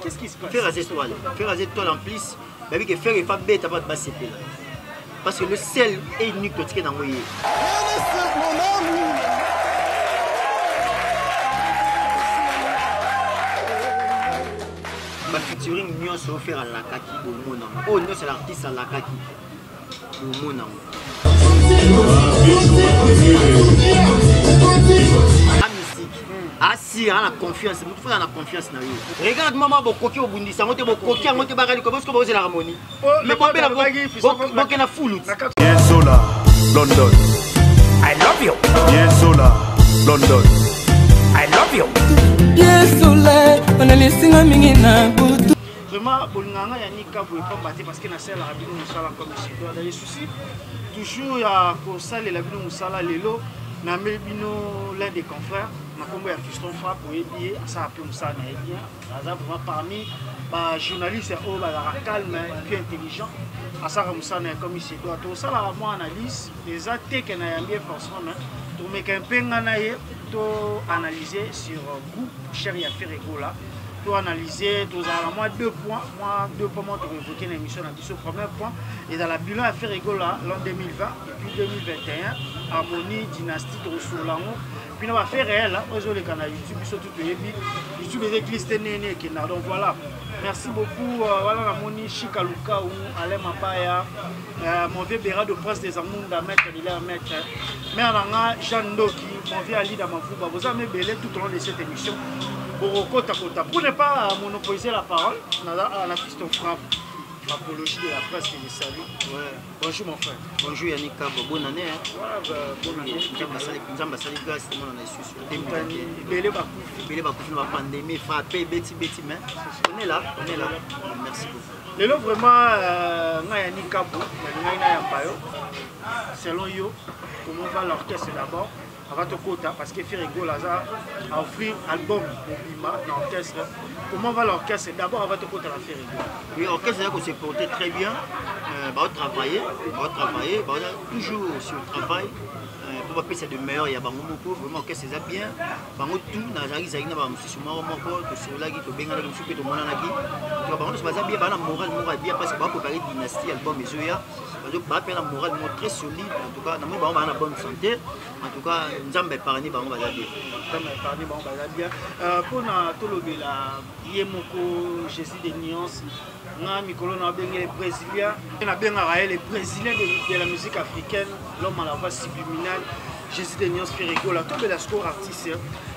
Qu'est-ce qui se passe? Faire raser toile en plus, mais que faire et faire bête à pas se faire. Parce que le sel est unique que tu as envoyé. Ma featuring nous se faire à la kaki au monde. Oh non, c'est l'artiste à la kaki au monde. La musique. Ah si, on a confiance. Il faut la confiance dans lui. Regarde maman, bokoki au bundisa, on te bokoki, on te bagali comme ça, c'est l'harmonie. Mais bon, ben la bokoki na full. Yesola, London. I love you. Yesola, London. I love you. Yesola, on a laissé un mingina butu. Vraiment, Bolinganga Yanika vous pas battre parce que na sala la bino musala comme ici. Donc les soucis toujours ya ko sala la bino musala lelo na melbino l'un des confrères na kombo ya Fiston Fra pour aider ça a pu musala na bien. Vraiment parmi ba journalistes au ba calme et puis intelligent. À ça musala comme ici. Donc tout ça la moi analyse les attaques na ya bien forcément mais to me kampenga na ye to analyser sur goût cher ya faire là. Pour analyser, tous à moi 2 points, pour évoquer l'émission au premier point. Et dans la bilan à faire rigolo l'an 2020 et puis 2021, Harmonie, Dynastie, Troussoulamo. Puis on va faire réel, aux les canaux YouTube, surtout YouTube est éclisté néné. Donc voilà, merci beaucoup. Voilà Harmonie, Chikaluka ou Alain Mapaya, mon vieux Béra de Prince des Amounda, maître, il est un maître. Mais on a Jean Ndoki, mon vieux Ali Damafouba. Vous avez belé tout au long de cette émission. Pour ne pas monopoliser la parole, on a la Fiston Fra, l'apologie de la presse qui les salue. Ouais. Bonjour mon frère. Bonjour Yannick, bonne année. Bonne année. Nous avons passé grâce à mon année. Belé Bakoufi, la pandémie, frappé, bêti, mais on est là. Merci beaucoup. Le lot vraiment, Yannick Kabo, selon yo, comment va l'orchestre d'abord? Avant de quota parce que Ferrigo Laza a offert album au Bima l'orchestre. Comment va l'orchestre d'abord avant de quota la Ferrigo? Oui, l'orchestre s'est porté très bien. Travailler, toujours sur le travail. Pour passer de meilleur, il y a vraiment l'orchestre c'est bien. Tout dans la Zaïna, sur moi, sur la guitare, sur Bengal, sur le Monanaki. C'est bien, la morale bien parce que pour préparer Dynastie, album et Zoya. Donc, la morale très solide. En tout cas, nous avons une bonne santé. En tout cas, nous avons épargné, nous allons bien. Pour nous, Yemoko, Jésus des nuances, nous avons les Brésiliens. Nous avons les Brésiliens de la musique africaine, l'homme à la voix subliminale. Jésus des nuances fait rigoler. Tous les scores artistes.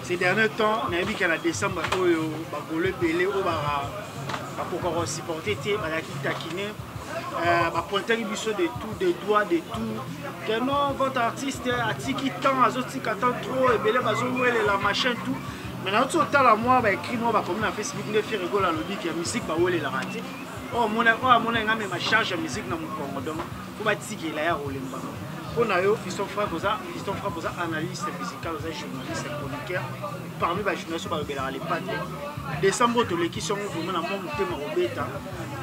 Ces derniers temps, nous avons vu qu'en décembre, le Bélé, pour supporter, taquiner. Pointer les bisous de tout, des doigts, de tout. Que non, votre artiste a tiki tant, a zoti attend trop, et belé bazo la machin tout. Mais dans tout temps là moi écrit nous va comme on a fait Facebook de faire rigoler la lobby que la musique va ouler la raté. Oh mon nga me ma charge musique dans mon Congo donc faut pas tiki la ya olemba. On a eu Fiston Fra posa analyste musical, journaliste chroniqueur parmi les journalistes ba belala les pattes. Décembre to l'équipe vraiment na mon thème robeta.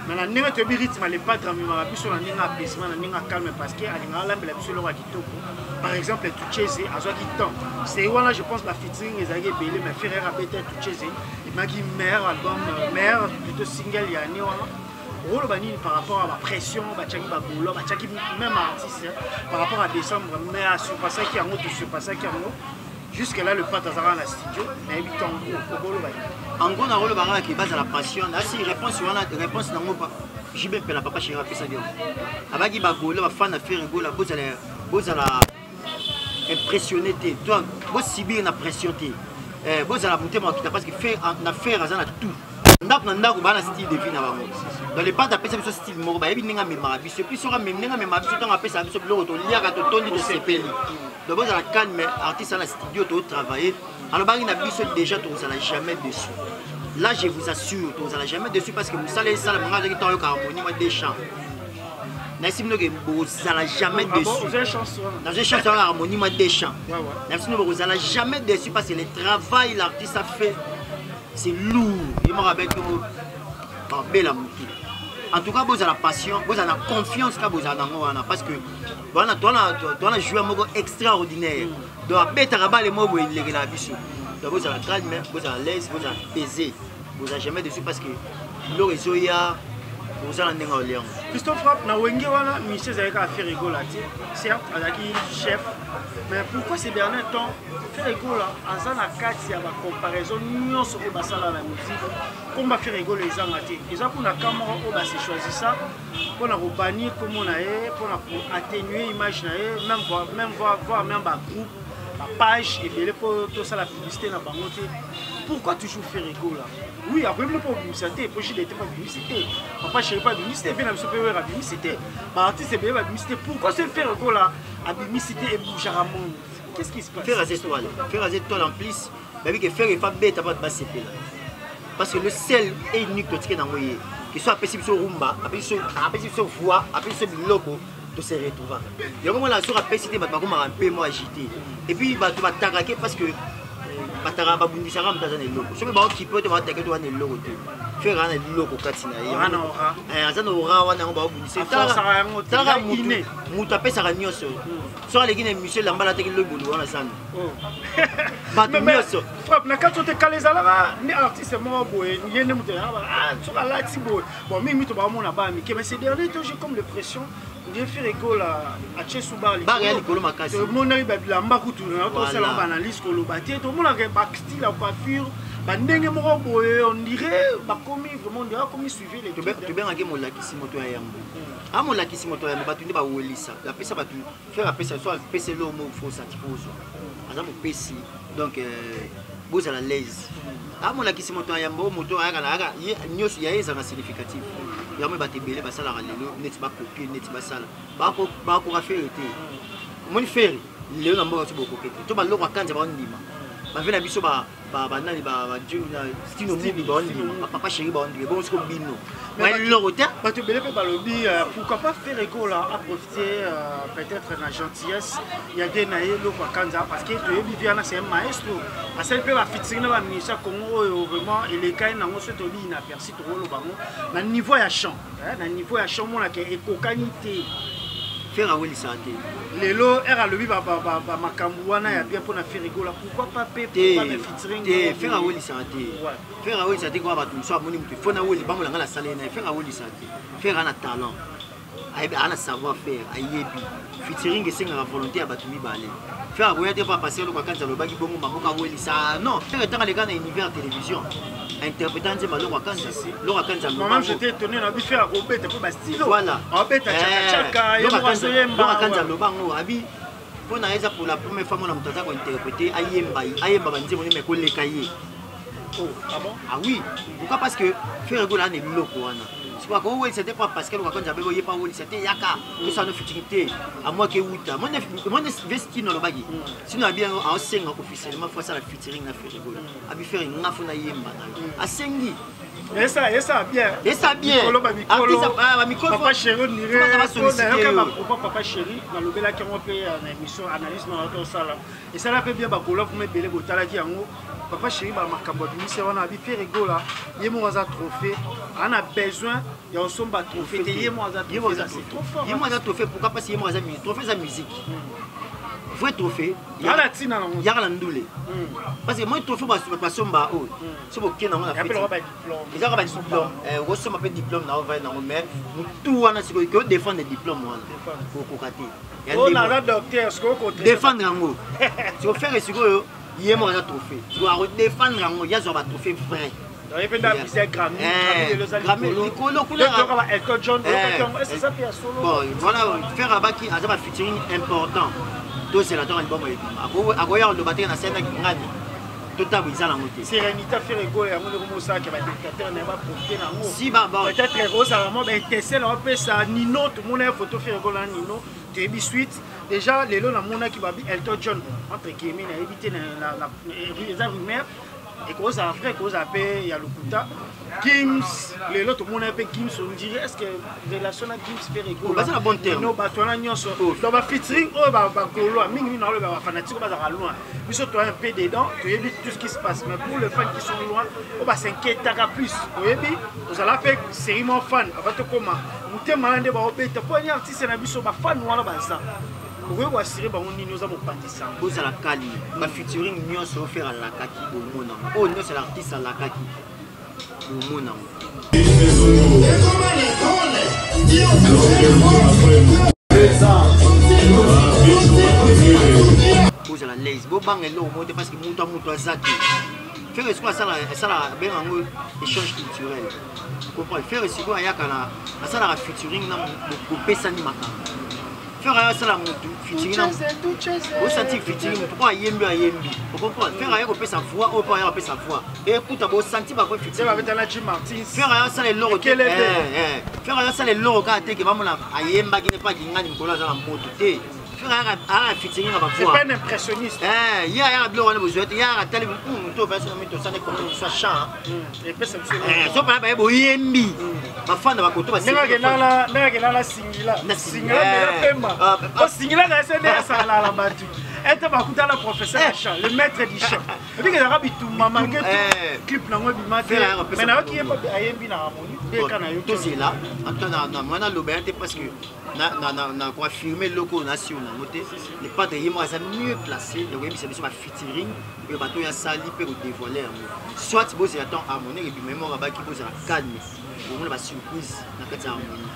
Mais la ninga te rythme les pattes mais ma biso na ninga apaisement na ninga calme parce que alinga la mbela biso lo wa kitoko. Par exemple Tucheze azwa kitan. C'est voilà je pense la featuring les agues belé mais Ferrer a bête Tucheze. Il m'a dit meilleur album meilleur plutôt single il y a né rôle par rapport à la pression, même artiste par rapport à décembre, mais à ce passage qui a jusque là le pas dans la studio, mais en gros, on a qui base à la passion. Si réponse n'a pas, j'y vais la papa chez ça bien. Avec qui bagolo, va fan à faire rigolo, la bose à la impressionné, toi, vous subir la pression, vous à la monter parce que faire en affaire à tout. Style de vie dans les pas d'après ce style mort bah bien mais c'est plus sur même mais ma vie temps après ça sur l'autre lire à ton de CPL donc à la calme mais artiste à la studio tout travailler alors bah il a vu déjà tout ça n'a jamais dessus là je vous assure tout ça n'a jamais dessus parce que vous savez ça le manga de temps harmonie moi des chants Nassim Nogue vous n'a jamais dessus dans une chanson harmonie moi des chants Nassim Nogue vous n'a jamais dessus parce que le travail l'artiste a fait c'est lourd. Il me rappelle que vous belle en tout cas, vous avez la passion, vous avez la confiance que vous avez parce que vous avez joué un mot extraordinaire. Donc, vous avez les mots où il est là. Donc, vous avez la calme, vous avez l'aise, vous avez pesé. vous n'avez jamais dessus parce que l'eau est zoya, vous allez en Léon. Christophe Frappe, na wenge wana ministère Zayeka a fait rigola, certes, Azaki chef, mais pourquoi ces derniers temps, fait rigola, Azana Kati a la comparaison, nous sommes au bassin la musique, comme va faire rigoler les angatés. Ils ont pour la caméra, on va se choisir ça, pour nous bannir comme on a, pour atténuer l'image, même voir même un groupe, la page, et bien pour tout ça la publicité dans Bangoté. Pourquoi toujours faire rigola? Oui, après, il ne faut pas publicité, pour qu'il n'était pas publicité. Papa, je ne sais pas publicité, bien, je ne sais pas publicité. L'artiste est bien publicité. Pourquoi se faire rigola à publicité et bouger à monde? Qu'est-ce qui se passe? Faire des toiles. Faire des toiles en plus, mais que faire les femmes bêtes, pas de passer là. Parce que le sel est unique que tu as dans le que soit apprécié sur rumba, apprécié sur voix, apprécié sur loco, de se retrouver. Il y a vraiment la source appréciée, mais pas comme un peu moins agité. Et puis, tu vas t'arraquer parce que batara babundisa kama mtazana eloko soki ba kipote ba take to wana eloko te faire ana eloko katina ana ora azana ora wana ba babundisa tala mutu apesaka nyonso so aleki na émission lambala teke lobulu wana sana bato nyonso frappe na kati te kalezalaka ni artiste moko boye yende mutu soki alati boye bon mingi mito bamona bami ke mais ces derniers temps j'ai comme l'impression on fait rigolo à Tchesoubar. Tout le monde arrive à la Mbakoutou, on a une analyse pour le bâtir. Tout le monde a un style, la coiffure. On dirait comme suivre les trucs. Tu bien à mon lac moto à Yambo. À mon lac moto à Yambo, tu n'es pas où Elisa. La pesa va faire la pesa soit PC l'homme faut ça qui pose. À mon PC donc vous à la l'aise. À mon lac moto à Yambo, moto à Yambo, il y a un significatif. Il y a des bébés qui sont là, ils sont copiés, ils sont là. Ils sont faire été. Mon frère, il est là pour beaucoup de choses. Tout le monde a dit que je vais aller à papa chéri, pourquoi pas faire rigolo à profiter peut-être de la gentillesse. Il y a des naïfs parce que c'est un maestro. À celle que la fitine va ministre Congo vraiment et les cas n'ont pas été inaperçus dans le niveau à champ. Dans le niveau à champ, on a une cocanité. Faire un santé. Les lots era le biba makambuana ya bien pour na faire rigola. Pourquoi pas payer featuring? Faire un woli santé. Faire un woli santé quoi batou soit moni mutu. Faut na woli bango la ngala salé na faire un woli santé. Faire un talent. Un savoir faire, ayebi. Featuring et singa volonté à batou mi balé. Faire un woli pas passer le quoi quand le bagi bongo mamoka woli ça. Non, faire tant les gars dans univers télévision. Interprétant des malheurs à Kanza. Moi-même j'étais étonné de faire un robet pour Bastilo. Voilà. Robet à Tchaka, il pour la première fois, on a interprété Ayemba. Ayemba, on dit que les cahiers. Ah bon? Ah oui. Pourquoi? Parce que faire un est loco. C'est pas que c'était pas parce que le raconte j'avais pas où c'était Yaka. Tout ça, nos futilités. À moi qui est Outa. Moi, je vesti dans le bagage. Sinon, à bien en 5 ans officiellement, faut ça la featuring na faire rigolo. À bien faire une affaire na Yemba. À 5 ans. Et ça bien. Et ça bien. Papa chéri, papa chéri, dans le bel qui on fait une émission analyse dans tout ça là. Et ça là fait bien bakolo pour me beler botala qui en haut. Papa chéri ba makambo bimisi on a bi fait rigolo là. Yemo aza trophée. On a besoin et on somba trophée. Yemo aza c'est trop fort. Yemo aza trophée pourquoi parce que yemo aza musique. Trophée za musique. Vrai trophée. Yala tina na. Yala ndule. Parce que moi trophée ba somba o. C'est bon qui na on a fait. Ils ont un diplôme. On reçoit un diplôme dans le mais tout on a ce que défendre des diplômes pour cocater. On a un docteur ce qu'on défendre en si on fait ce que il y a un trophée. Tu dois défendre en il y a un trophée vrai. Il y a un Grammy, Elton John, c'est ça qui est solo. Bon, voilà, faire un bac qui a un featuring important. Tout c'est là dans l'album. À quoi le batteur na scène qui gagne. Sérénité fait rigoler à mon ça qui va dictateur n'est pas profiter dans moi. Si bah peut-être rose à vraiment ben tester là on ça Nino tout le monde a photo fait rigoler Nino Tebi suite déjà les lots na mona qui va Elton John entre guillemets na éviter la rumeur et cause à frère cause à paix il y a le Kuta Gims les lots tout le monde a fait Gims on dirait est-ce que relation à Gims fait rigoler bah c'est la bonne terme non bah toi na nyonso dans ba featuring oh bah golo mingi na le ba fanatique ba za loin mais surtout un peu dedans tu évites tout ce qui se passe mais pour les fans qui sont loin on va s'inquiéter plus vous allez faire sérieusement fan avant tout comment vous te malade ba obeta pour un artiste na biso ba fan wala ba ça oui on va assurer ba on nous a mon patissant vous allez cali ba featuring nyonso faire à la kaki au mona oh non c'est l'artiste à la kaki omona ozala laise bobanga eloko moko te parce que moto aza te faire sikoyo asala bengango échange culturel comprendre faire sikoyo ayaka na asalaka featuring na bopesani makambo faire aya asala motu featuring na osanti featuring motu mpo ayembi comprendre faire aya kopesa voix oyo mpo aya kopesa voix ekuta bosanti bakwe featuring faire aya asala eloko te faire aya asala eloko kaka teke bamona ayembaki ne pa kingani mokolo aza na moto te featuring na c'est pas un impressionniste il y a biloko wana bozwa te ya atali moto version mi tosane comme ça chant so pana baye boyembi bafanda bakoto ndengakendala singila pemba osingila kaesende asalala batu ete bakutala professeur ya chant le maître du chant epi kezaka bitumba manke clip nango ebima te mais nayoki yemba ayembi na harmonie beka na yo tozela mwana loba te parce que na confirmer loko nation nango te le pas de yemo aza mieux placé le web c'est ma featuring et bato ya sali pe ko dévoiler soit bozela temps harmonie et puis même on va qui bozela calme on va surprise na kati harmonie.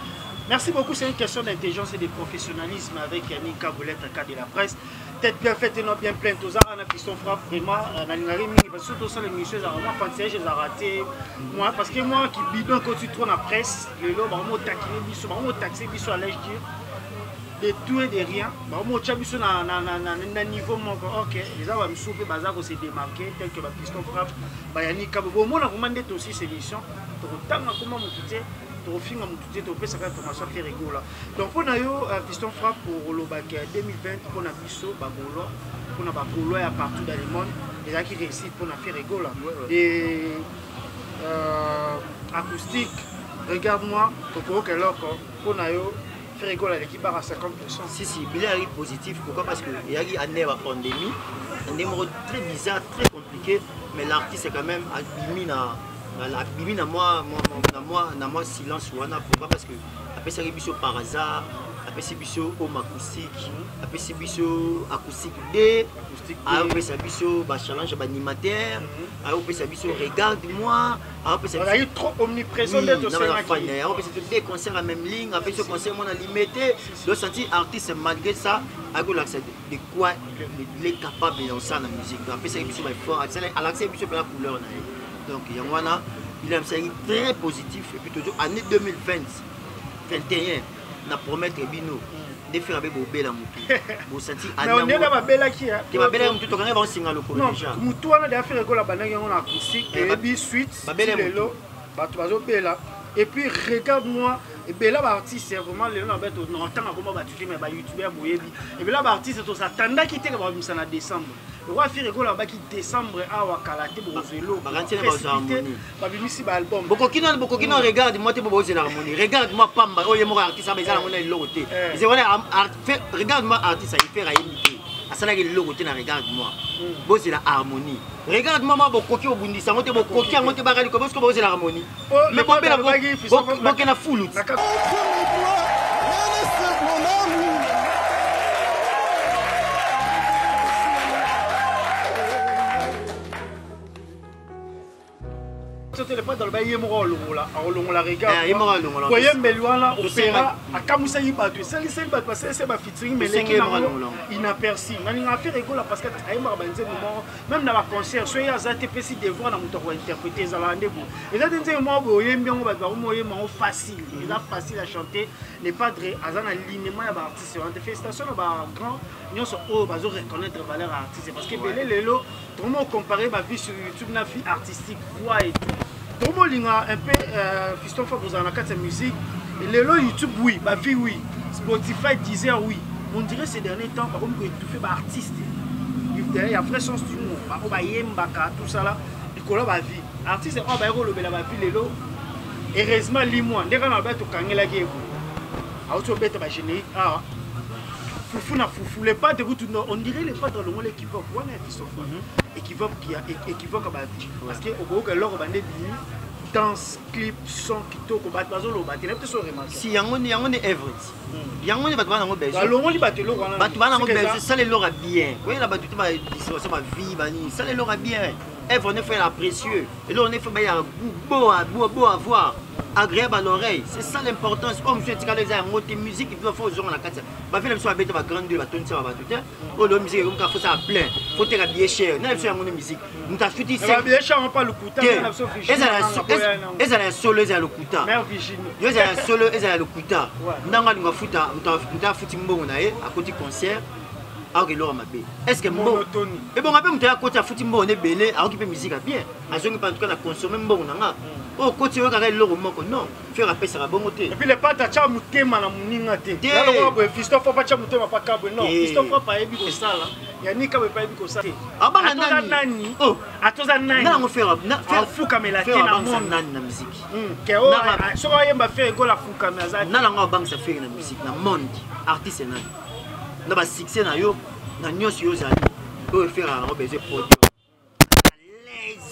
Merci beaucoup, c'est une question d'intelligence et de professionnalisme avec Yannick Kaboulette, cas de la presse. Tête bien faite et non bien pleine. Tous on a piston frappe vraiment. Surtout ça, les messieurs, moi, fancy, je les ai ratés. Moi, parce que moi, qui bidon quand tu tournes la presse, le lot, on m'a taxié, on m'a taxé, à l'âge de tout et de rien. On m'a taxé à niveau, ok, les gens vont me souffler, bazar, on s'est démarqué, tel que ma piston frappe. Yannick Kaboulette, moi, on a commandé aussi ces missions. Tant comment me quitter. Trofinga mututé to pesa ka formation fait rigolo donc pour nayo piston frappe pour le bac 2020 pour na biso bagolo pour na bagolo ya partout dans le monde les qui réussissent pour na faire rigolo et acoustique regarde-moi pour que l'autre pour nayo faire rigolo l'équipe à 50%. Si bilan est positif pourquoi parce que il y a eu année la pandémie un numéro très bizarre très compliqué mais l'artiste est quand même abîmé na moi silence wana pourquoi parce que après ça biso par hasard après c'est biso home acoustique après c'est biso acoustique D après ça biso ba challenge ba animateur après ça biso regarde-moi après ça il est trop omniprésent d'être sur la fin après c'est des concerts à même ligne après ce concert on a limité le senti artiste malgré ça a go l'accès de quoi il est capable de lancer la musique après ça biso ba fort à l'accès biso la couleur donc Yangwana il a un série très positif et puis toujours année 2021 na promettre bino de faire avec bobela mutu bo senti mais on est dans babela qui a te babela mutu to kanga ba singa lokolo déjà mutu wana de faire école banaki on acoustique et bi suite lelo bato bazo bela et puis regarde-moi et bien là l'artiste c'est vraiment le nom bête non tant comment ba tu mais ba youtubeur boyebi et bien là l'artiste to s'attendait qui était ba misa na décembre le roi fait rigolo là qui décembre à wakalate bozelo ba bimisi ba album bokokino regarde moi te bozo na harmonie regarde moi pamba oye mo artiste ba za na mona logote c'est voilà regarde moi artiste il fait raïmité asala ke logote na regarde moi bozo la harmonie regarde moi bokoki obundisa ngote bokoki ngote bakali ko bosko bozo la harmonie mais bobela bokena full c'était le pas dans le bail yemoro longola longola regarde yemoro longola voyez meluana opéra akamusa yibatu sali bato parce que c'est ba featuring mais les inaperçu nani nga faire rigolo parce que ayemba banze moment même dans la concert soit ya zate pesi devoir na muto ko interpréter za rendez-vous et ça denze mo boyembi ngo bato ba mo yema facile il a facile à chanter les padres azana linément ya ba artiste en félicitations ba grand nyonso o bazo reconnaître valeur artiste parce que belé lelo comment comparer ma vie sur YouTube na vie artistique voix et tout Tomo linga un peu fiston fa vous en a quatre musique et les lots YouTube oui ma vie oui Spotify Deezer oui on dirait ces derniers temps par contre que tu fais ba artiste il y a vrai sens du mot ba ba yemba ka tout ça là il colle ba vie artiste on ba yero lobela ba vie les lots heureusement limoi ndeka na ba to kangela ke ko auto beta ba générique ah foufou na foufou les pas de route on dirait les pas dans le monde équivoque on a fiston équivoque qui a équivoque ba vie parce que au que leur bande bini danse clip son kitoko ba bazolo ba tele peut se remarquer si yango ne everett yango ne ba bana ngo bezo balongo li batelo wana ba bana ngo bezo ça les lora bien oui la ba tout ba ça ba vie bani ça les lora bien œuvre on est fait la précieux. Et là on est fait un goût beau à voir, agréable à l'oreille. C'est ça l'importance. Comme je dis, les mots musique, il faut faire la carte. Ma fille, elle soit bête, va grandir, va tourner, ça va tout. Oh, la musique, il faut ça plein. Il faut te bien cher. Non, c'est une musique. Nous t'as foutu ça. Bien cher, on parle le couteau. Elles ont un solo, elles ont le couteau. Mère Virginie. Elles ont un solo, elles ont le couteau. Nous avons foutu, nous avons foutu à côté concert. Est-ce que bon et bon après on côté à foutu bon on est belé à occuper musique bien à zone pas en tout cas na consommer bon nanga oh côté on regarde l'euro moko non faire appel ça va bon côté et puis les pâtes à cha mutema na muninga te là le ko fisto faut pas cha mutema pas kabo non fisto faut pas ebi ko sala ya ni kabo pas ebi ko sala abana nani oh atoza nani na on faire fuka melate na monde nani na musique ke o so ko yemba faire go la fuka mais azali na la nga bank ça faire na musique na monde artiste nani na ba succès na yo na nyonso yo zali o faire un besoin produit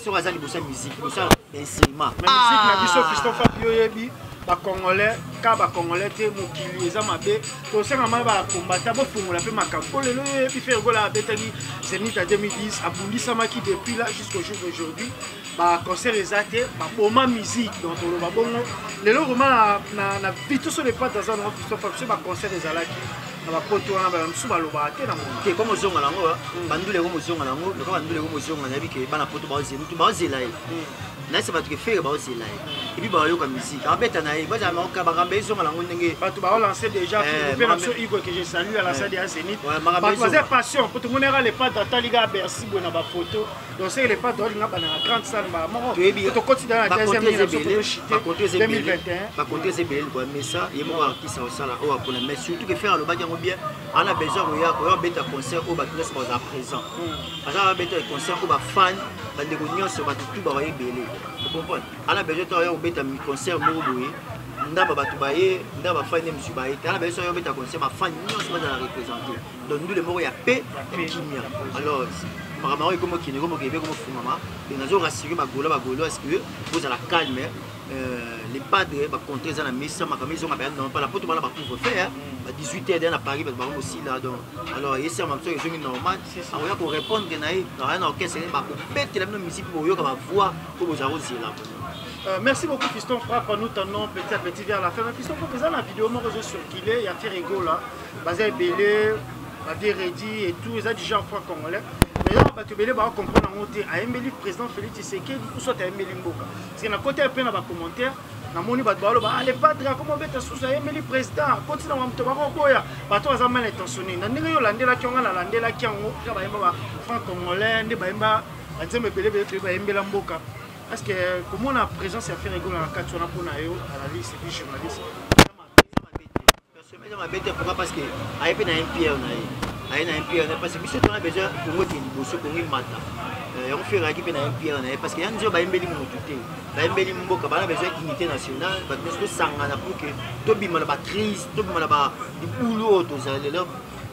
sur azali bossa musique bossa instrument musique na biso Christophe Fabio yebi ba congolais ka ba congolais te mokili eza mabe to senga ma ba combattre bo fungola pe makambo lelo yebi faire gola betali Zénith à 2010 abundisa maki depuis là jusqu'au jour d'aujourd'hui ba concert ezate ba boma musique donc to ba bongo lelo vraiment na vite sur les pas dans un Christophe Fabio ba concert ezalaki na ba poto wana ba msu ba loba te na monde ke comme zonga lango bandule ko mozonga lango ko bandule ko mozonga na bike bana poto ba zelu tu ba zela na se ba tu faire ba zela et puis ba yo ka musique abeta na ba za ma ka ba gambe zonga lango ndenge ba tu ba lancer déjà pour la sur Hugo que je salue à la salle de Zénith ba faisait passion pour tout le monde era les pas dans liga Bercy bona ba photo donc c'est les pas dans na grande salle ba moro to continue dans la deuxième ligne ba côté 2021 ba côté c'est belle quoi mais ça il mo artiste au sala o pour mais surtout que faire le ba bien on a besoin de beta concert au bateau à présent on a beta concert au ba fan ba de réunion sur ba tout ba y belé tu comprends on a besoin de beta concert mo boye ndaba batu baye ndaba fan ne musu baye on a besoin de beta concert ma fan nyonso ba la représenter donc nous le mot ya paix kimia alors apparemment comme qui ne comme qui comme fumama et nous avons rassuré ba golo est-ce que vous à la calme les padres va compter dans la mission ma maison non pas la porte mal va couvre faire à 18h à Paris parce que aussi là donc alors et c'est ma chose que normal on va pour répondre que na un orchestre va péter la même musique pour yo comme voix pour vous arroser là. Merci beaucoup Fiston Frappe, nous tenons petit à petit vers la fin. Mais Fiston Frappe, dans la vidéo, moi je circulé, il y a Ferrigo là, basé Belé, Bavier Reddy et tout, ils ont déjà en fois congolais. Mais là, tu Belé va comprendre en côté à Mbeli président Félix Tshisekedi ou soit à Mbeli Mboka. Parce que na côté un peu dans les commentaires, na moni bat balo ba les padres comment beta sous à Mbeli président, continue à mto ba koya, ba to za mal intentionné. Na ndenge yo landela kyonga na landela kyango, ka ba yemba franc congolais, ndé ba yemba azeme Belé ba Mbela Mboka. Parce que comment on a présence à faire rigoler dans la carte on a pour naïo à la liste et puis journaliste. Personnellement, ma bête pourquoi parce que à épée na MPR na ay na MPR parce que on a besoin pour moi qui bosso pour une mata. On fait la équipe na MPR parce que yanzo ba mbeli mo tuté. Ba mbeli mboka ba besoin d'unité nationale parce que sangana pour que to bima ba crise, to bima ba du boulot to ça là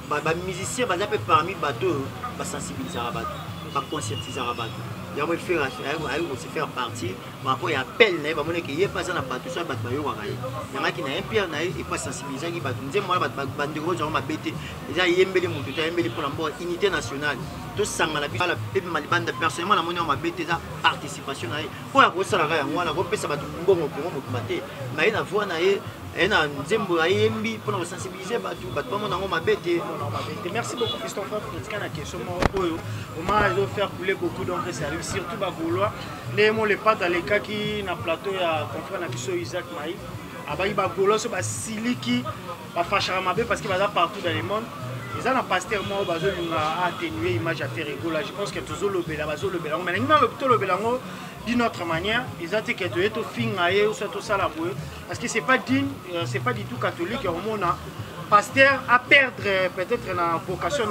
ba musicien ba peut parmi bateau ba sensibiliser à bateau, ba conscientiser à bateau. Il y a aussi faire partie mais après il appelle il va montrer qu'il y a pas ça na bateau soit bateau yo wakaye il y a qui na MPR na et pas sensibiliser qui bateau nze moi bande gros genre ma bête déjà yembeli mutu ta yembeli pour la unité nationale to sanga la bala pe malibanda personnellement na moni ma bête ça participation na pour la grosse la yango na ko pesa bateau mbongo pour mo maté mais na voix na na nzembo ayembi pour sensibiliser bateau bateau mo na ma bête. Merci beaucoup Fiston Frappe pour cette question oyo on m'a faire couler beaucoup d'encre sérieux surtout ba gaulois les pas dans les cas qui na plateau ya confrère na biso Isaac Maï abayi ba gaulois so ba siliki ba fachara mabe parce que va partout dans le monde ils ont un pasteur moi bazo linga atténuer image à faire rigoler je pense que toujours le bela bazo le bela mais dans l'hôpital le bela d'une autre manière ils ont été que de être fingaye ou soit tout ça la parce que c'est pas digne c'est pas du tout catholique au monde pasteur à perdre peut-être la vocation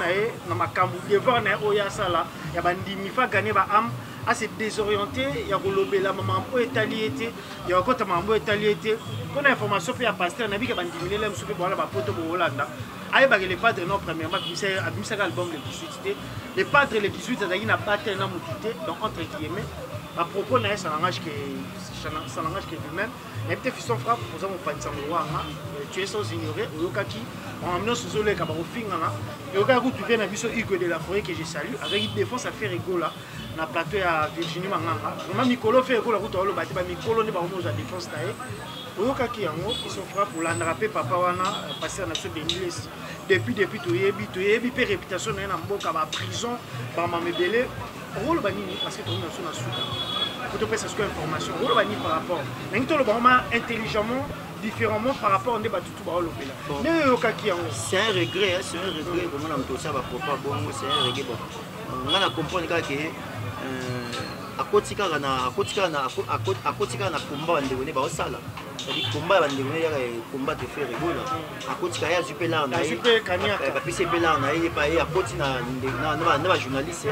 na makambu devoir na oya sala ya bandimi fa gagner ba am à se désorienter ya kolobela maman po etaliété ya kota mambo etaliété kona information pe ya pasteur na bika bandimi lele msupe bona ba poto bo Hollanda aye ba les padres non premièrement c'est abimisa album le 18 les padres le 18 azaki na battle na mutité donc entre guillemets ma propos na ça langage que lui-même mais peut-être Fiston Frappe pour ça mon pansango wanga tu es sans ignorer oyokaki en amenant sous le kabaro fingana et au cas où tu viens à biso Hugo de la Forêt que je salue avec une défense à faire rigoler na plateau ya Virginie Manganga. Vraiment Mikolo fait école route olo bati ba Mikolo ne ba mo za défense taé. Oyokaki yango qui sont frappés pour l'andraper papa wana passer na so d'English. Depuis toyebi pe réputation na mboka ba prison ba mamebele. Rôle banini parce que tout le monde est sur la pour te faire cette information. Rôle banini par rapport. Mais tout le monde intelligemment différemment par rapport à des battus tout bas l'opéra. C'est un regret, c'est un regret comme on a tout ça va pour pas bon, c'est un regret bon. On a compris que à côté na combat de donner ba sala. C'est-à-dire combat va donner combat de faire rigoler. À côté ya super là na ba pise bela na il pas à côté na journaliste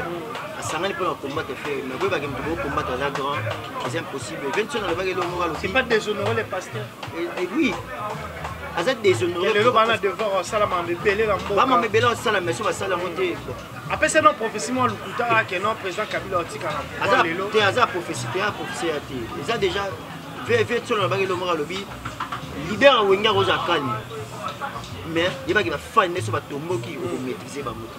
à sangani pour combat de faire mais vous va que me combat là grand c'est impossible. 20 ans avec le moral aussi. C'est pas déshonorer les pasteurs. Et oui. Azat déshonoré. Le bana devoir sala mambebele la mboka. Ba mambebele sala mais sur sala monter. Après c'est non prophétie moi Lukuta que non président Kabila Otika na. Azat prophétie ati. Ils a déjà vu sur le bagage le moral lobby. Leader Wenga Rosa Kani. Mais il va qui va faire ne soit tomboki ou maîtriser ba moto.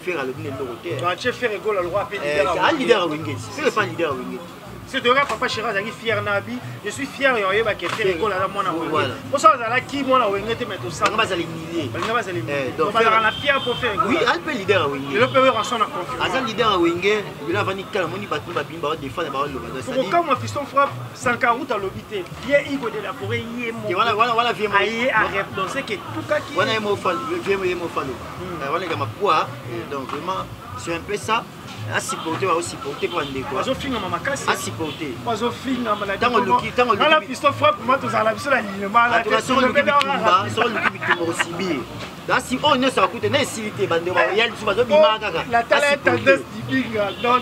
Faire le bien l'autorité. Tu fais rigole le roi leader Wenga. C'est pas leader Wenga. C'est de là papa Chira zangi fier nabi. Je suis fier yoye ba ke faire école à moi na Wenga. Pour ça za qui moi na Wenga te mettre ça. Ngaba za limilier. Ngaba za limilier. Donc on a fier pour faire. Oui, elle peut leader Wenga. Le peut en son confiance. Azal leader Wenga, il a vani kala moni batu ba bimba défendre ba lo ba. Pour quand mon fiston frappe Sankarout à l'obité. Bien Igo de la forêt yé mon. Voilà vieux moi. Aïe arrête donc c'est que tout cas qui. Voilà mo fall, vieux mo fall. Voilà gama quoi donc vraiment c'est un peu ça. À supporter ou supporter pour un décor. Azo finga mama kasi. À supporter. Azo finga mama. Tango luki. La piston frappe moi tous à la biso la ligne mal. Attention le kimba, sur le kimba aussi bien. Là si on ne ça coûte n'est silité bande il y a tout bazo bima kaka. La telle tendance dibinga. Non.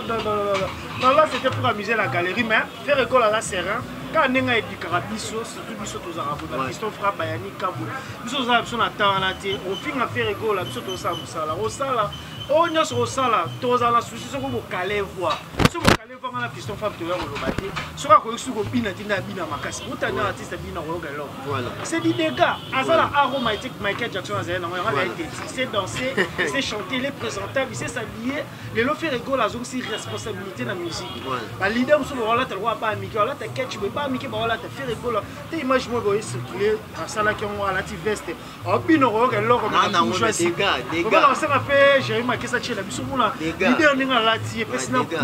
Non là c'était pour amuser la galerie mais faire école à la serein. Quand nenga edikara biso surtout biso tous arabes la piston frappe bayani kabo. Biso za biso na temps na té. On finga faire école biso tous ça musala. Osala on y a sur ça là, tous à la souci, ce que vous calez voir. Ce que vous calez voir, on a piston femme de l'heure au lobate. Ce que vous avez bina tina bina makasi. Vous avez un artiste bina au logalo. Voilà. C'est des dégâts. Azala aromatique Michael Jackson a été. Il sait danser, il sait chanter, il est présentable, il sait s'habiller. Les lots fait rigole à zone si responsabilité dans la musique. La leader sur le rôle là, tu vois pas Mickey, là tu catch, tu peux pas Mickey, là tu fais rigole. Tu imagines moi voyez circuler à ça là qui ont la petite veste. En bino au logalo comme non, des gars. Comment ça m'a fait Jérémy Makessa tchela biso mona leader ninga lati pesina coup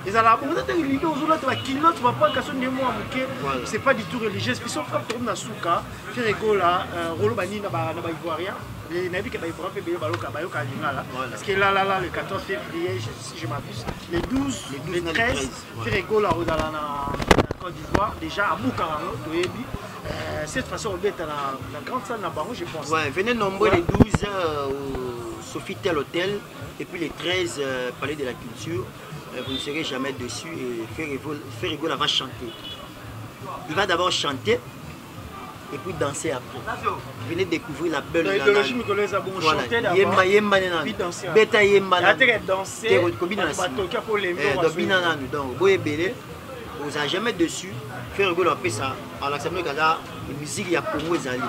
ils ala on a leader ozola ta kilo tu vas pas kaso ndemo amuke c'est pas du tout religieux biso frappe comme na suka fait rigola rolo bani na ba ivoirien et na bi ke ba ivoirien pe be baloka bayoka lingala parce que là le 14 février si je m'abuse les 12 les 13 fait rigola odala na Côte d'Ivoire déjà à Bukarango toyebi cette façon on est dans la grande salle na bango je pense. Ouais, venez nombreux les 12 au Sofitel Hôtel et puis les 13 Palais de la Culture. Vous ne serez jamais dessus et Ferrigola va chanter. Il va d'abord chanter et puis danser après. Venez découvrir la belle idéologie Nicolas a bon chanter d'abord. Yemba puis danser. Beta yemba. Danser. Donc boye belé. Vous n'avez jamais dessus. Faire rigoler après ça. Alors l'acceptation de la musique il y a Congo Zali.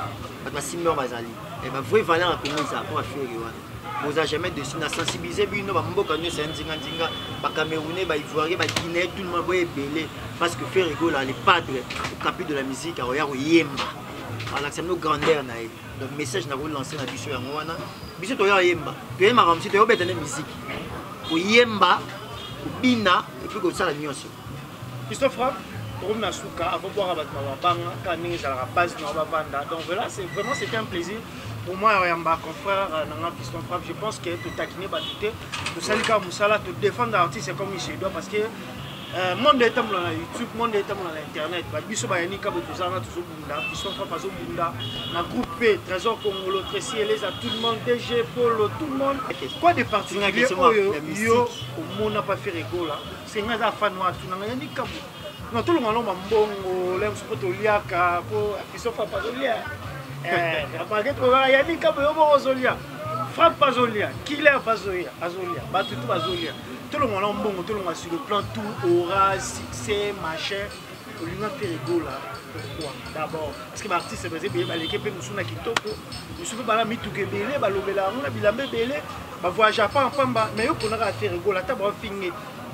Parce que Simon Bazali. Et bien vous valeur à Congo Zali pour faire rigoler. Vous n'avez jamais dessus. On a sensibilisé bino ba mboka no c'est ndinga ba Camerounais ba Ivoiriens ba Guinéens tout le monde boye belé parce que faire rigoler les padres au capit de la musique à Royal Yemba. Alors l'acceptation de grandeur na. Donc message na vous lancer na biso ya ngwana. Biso to ya Yemba. Que ma ramsi to betane musique. Ko Yemba, ko bina et puis ko ça la nyonso. Piston frappe, pour Nasuka, avant de boire à Batmabanga, Kaning, à la base de Banda. Donc voilà, vraiment c'était un plaisir. Pour moi, Yamba, confrère, Nanga Piston frappe, je pense que te taquiner, battuter, te salika Moussala, te défendre l'artiste, c'est comme il se doit parce que monde est dans YouTube, monde est dans l'internet. Biso Bayani, Kabo, Tuzana, Tuzobunda, Piston frappe, Azobunda, la groupe P, Trésor Congolo, Tressi, Elisa, tout le monde, DG, Polo, tout le monde. Quoi de particulier, yo, on n'a pas fait rigolo là. C'est un fan noir, tout le monde. Non, tout le monde a un bon, l'aime se porter au liaka, pour Piston frappe, Azolia. Malgré tout, il y a des Kabo, Azolia. Frappe Azolia, Killer Azolia, Batutu Azolia. Tout le monde est bon, tout le monde sur le plan tout, aura, succès, machin. On a fait rigolo là. Pourquoi? D'abord, parce que l'artiste est basé sur l'équipe de Moussuna Kitoko. Je suis venu à Mitouké Belé, Balobela, on a Bilambe Belé, voyage à Pamba, mais on a fait rigolo là, t'as bon fini.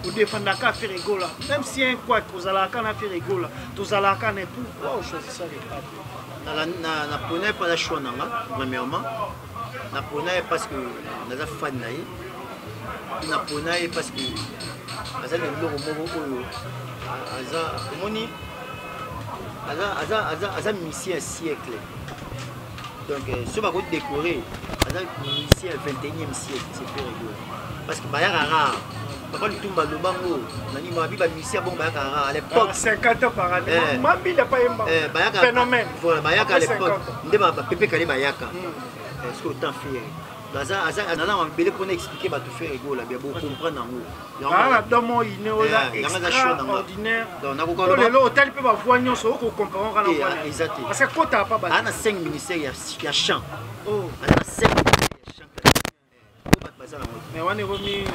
odefendaka affaire egola même si un quoi kozalaka na affaire egola tozalaka na pourquoi ochoisissa les pape na pona ye mpo na choix nanga premièrement na pona ye parce que naza fan na ye na pona ye parce que aza na eloko moko oyo aza omoni aza musicien ya siècle donc so bakodécorer aza musicien ya 21e siècle c'est fait rigolo parce que bayaka rare papa Lutumba lobango nani mabi ba musicien bon bayaka rare à l'époque 50 ans par année mabi n'a pas yemba phénomène voilà bayaka à l'époque nde ba Pepe Kale bayaka est-ce que autant faire aza mabele mpona expliquer bato faire rigolo bien bocomprendre yango na domo ine oza extraordinaire lelo otali mpe bavoi nyonso okokomparanga na exact parce que kotaka pa aza na 5 ministère ya chant aza na 5 ministère ya chant bato baza na mais wana ekomi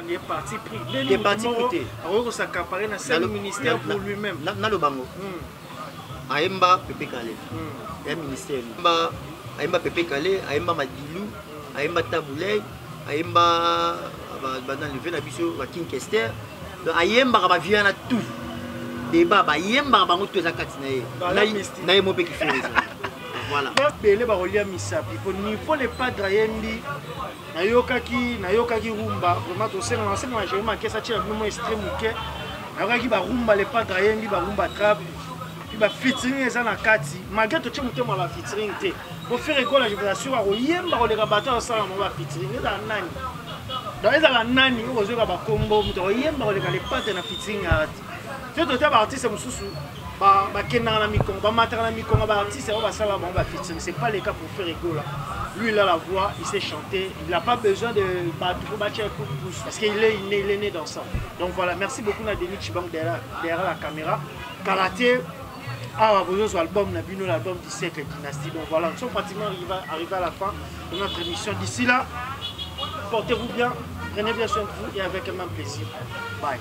les partis pris les partis pris akoki kosaccaparer na 5 ministère pour lui-même nalobango ayemba Pepe Kale ya ministère ayemba Pepe Kale ayemba Madilu ayemba Tabulei ayemba banalevé na biso baking kester donc ayembaka bavia na tout débat bayembaka bango to eza kati na ye mo mpe kifere voilà bele bakolia misapi po niveau le padre ayembi nayokaki rumba vraiment tosenga na jérémi makesa tia bino extrême moke nayokaki barumba le padre ayembi barumba trap puis bafeaturing eza na kati malgré totie motema ya bafeaturing te bofere ekola je vous assure akoyemba koleka bato asala mo bafeaturing ezala nani donc ezala nani okozoyoka bakombo moto akoyemba koleka lepate na featuring ya ati te totia baartiste mosusu bakendaka na mikongo bamataka na mikongo baartiste oyo basala bango bafeaturing c'est pas le cas pour faire ekola lui il a la voix il sait chanter il n'a pas besoin de battre un coup de pouce parce qu'il est né dans ça donc voilà merci beaucoup na Denis Chibang derrière la caméra Karaté. Ah, vous avez l'album Nabino, l'album du siècle Dynastie. Donc voilà, nous sommes pratiquement arrivés à la fin de notre émission. D'ici là, portez-vous bien, prenez bien soin de vous et avec un même plaisir. Bye.